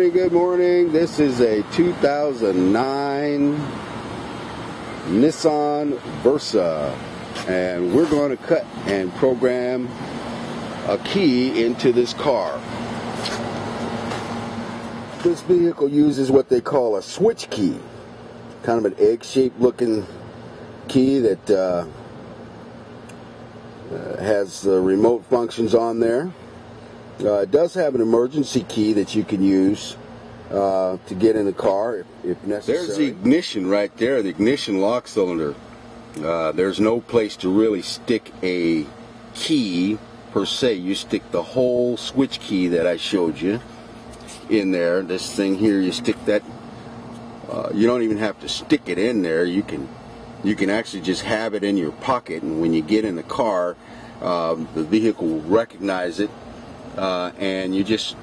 Good morning. This is a 2009 Nissan Versa, and we're going to cut and program a key into this car. This vehicle uses what they call a switch key, kind of an egg-shaped looking key that has the remote functions on there. It does have an emergency key that you can use to get in the car if necessary. There's the ignition right there, the ignition lock cylinder. There's no place to really stick a key per se. You stick the whole switch key that I showed you in there. This thing here, you stick that. You don't even have to stick it in there. You can actually just have it in your pocket, and when you get in the car, the vehicle will recognize it. And you just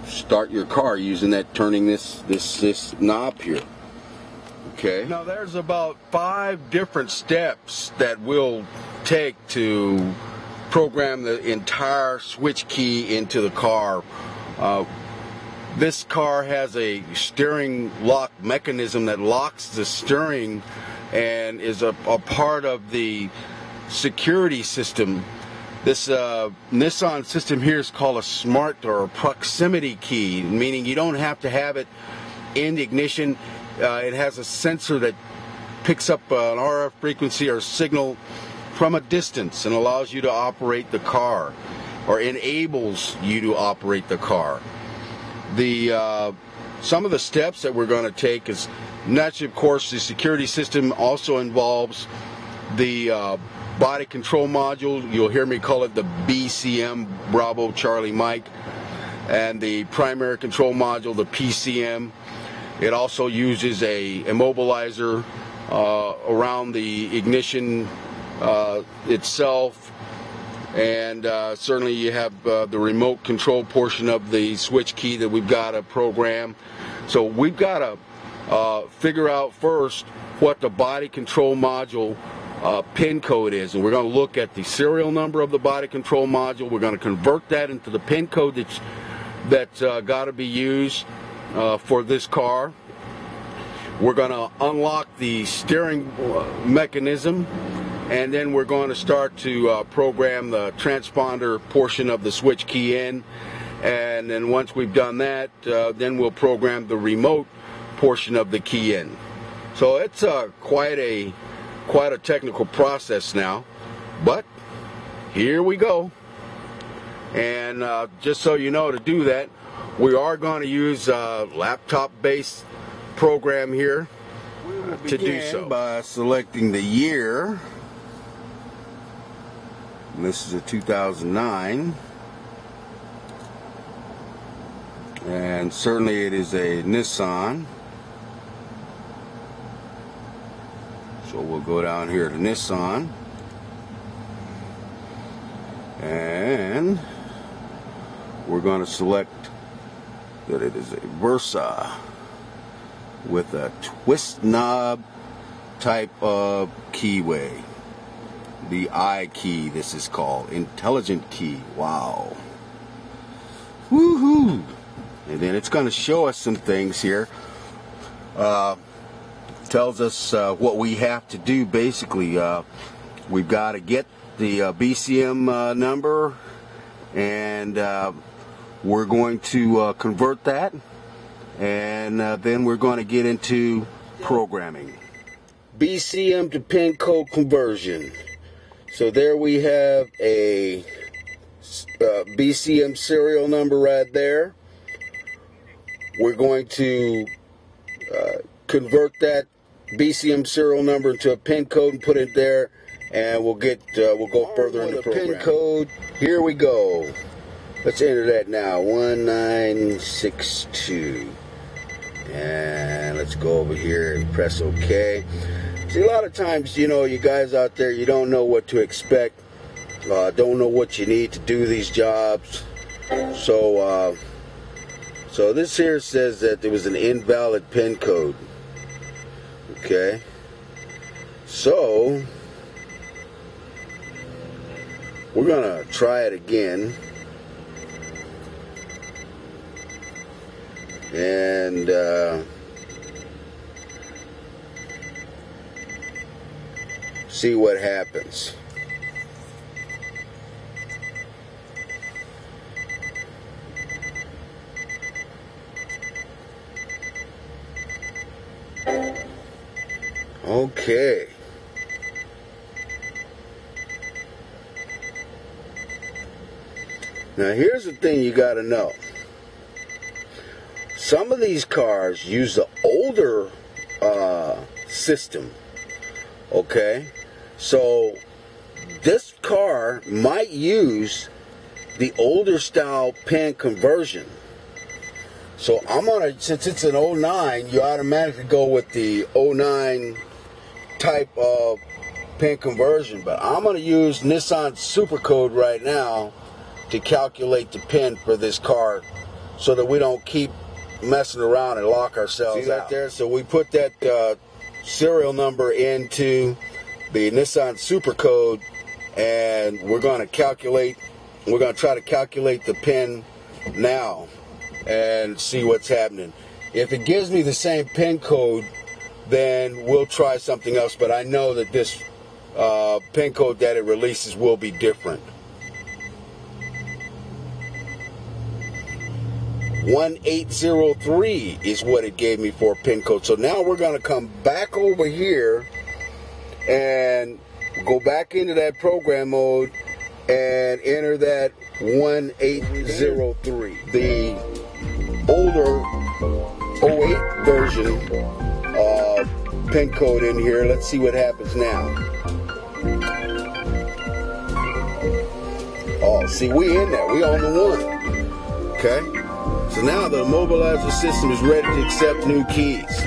start your car using that, turning this knob here. Okay. Now there's about 5 different steps that we'll take to program the entire switch key into the car. This car has a steering lock mechanism that locks the steering and is a part of the security system. This Nissan system here is called a smart or a proximity key, meaning you don't have to have it in the ignition. It has a sensor that picks up an RF frequency or signal from a distance and allows you to operate the car, or enables you to operate the car. Some of the steps that we're going to take is, naturally, of course, the security system also involves the body control module. You'll hear me call it the BCM, Bravo Charlie Mike, and the primary control module, the PCM. It also uses a immobilizer around the ignition itself, and certainly you have the remote control portion of the switch key that we've got to program. So we've got to figure out first what the body control module pin code is, and we're going to look at the serial number of the body control module. We're going to convert that into the pin code that's got to be used for this car. We're going to unlock the steering mechanism, and then we're going to start to program the transponder portion of the switch key in, and then once we've done that, then we'll program the remote portion of the key in. So it's quite a technical process now, but here we go. And just so you know, to do that, we are going to use a laptop-based program here to do so. By selecting the year, and this is a 2009, and certainly it is a Nissan. So we'll go down here to Nissan, and we're going to select that it is a Versa with a twist knob type of keyway. The I key, this is called intelligent key. Wow. Woohoo! And then it's going to show us some things here. Tells us what we have to do. Basically, we've got to get the BCM number, and we're going to convert that, and then we're going to get into programming. BCM to pin code conversion. So there we have a BCM serial number right there. We're going to convert that BCM serial number into a pin code and put it there, and we'll go further into programming. Pin code, here we go. Let's enter that now, 1962. And let's go over here and press OK. See, a lot of times, you know, you guys out there, you don't know what to expect, don't know what you need to do these jobs. So this here says that there was an invalid pin code. Okay, so we're gonna try it again. and see what happens. Okay. Now here's the thing you got to know. Some of these cars use the older system. Okay? So this car might use the older style pin conversion. So I'm gonna, since it's an 09, you automatically go with the 09 type of pin conversion. But I'm gonna use Nissan Supercode right now to calculate the pin for this car, so that we don't keep messing around and lock ourselves out. Right there. So we put that serial number into the Nissan Supercode, and we're going to calculate. We're going to try to calculate the pin now and see what's happening. If it gives me the same pin code, then we'll try something else. But I know that this pin code that it releases will be different. 1803 is what it gave me for a pin code. So now we're going to come back over here and go back into that program mode and enter that 1803. The older 08 version pin code in here. Let's see what happens now. Oh, see, we in there. We on the one. Okay. So now the immobilizer system is ready to accept new keys.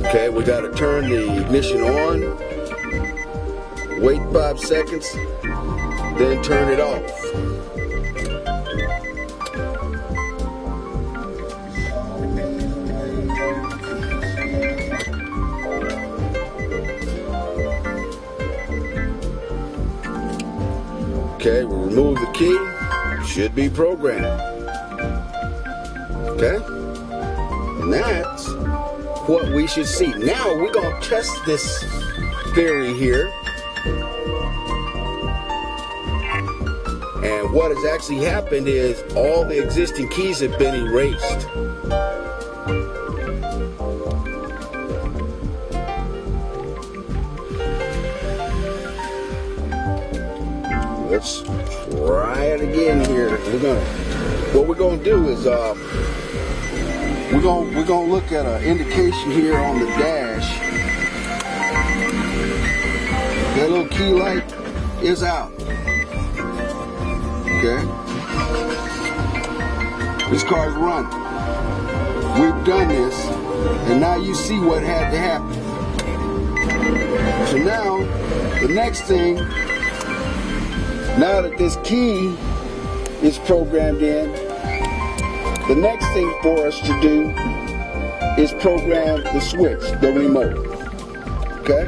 Okay, we got to turn the ignition on, wait 5 seconds, then turn it off. Okay, we'll remove the key. Should be programmed. Okay, and that's what we should see. Now we're going to test this theory here. And what has actually happened is all the existing keys have been erased. Let's try it again here. What we're gonna do is we're gonna look at an indication here on the dash. That little key light is out. Okay. This car's running. We've done this, and now you see what had to happen. So now the next thing, now that this key is programmed in, the next thing for us to do is program the switch, the remote. Okay?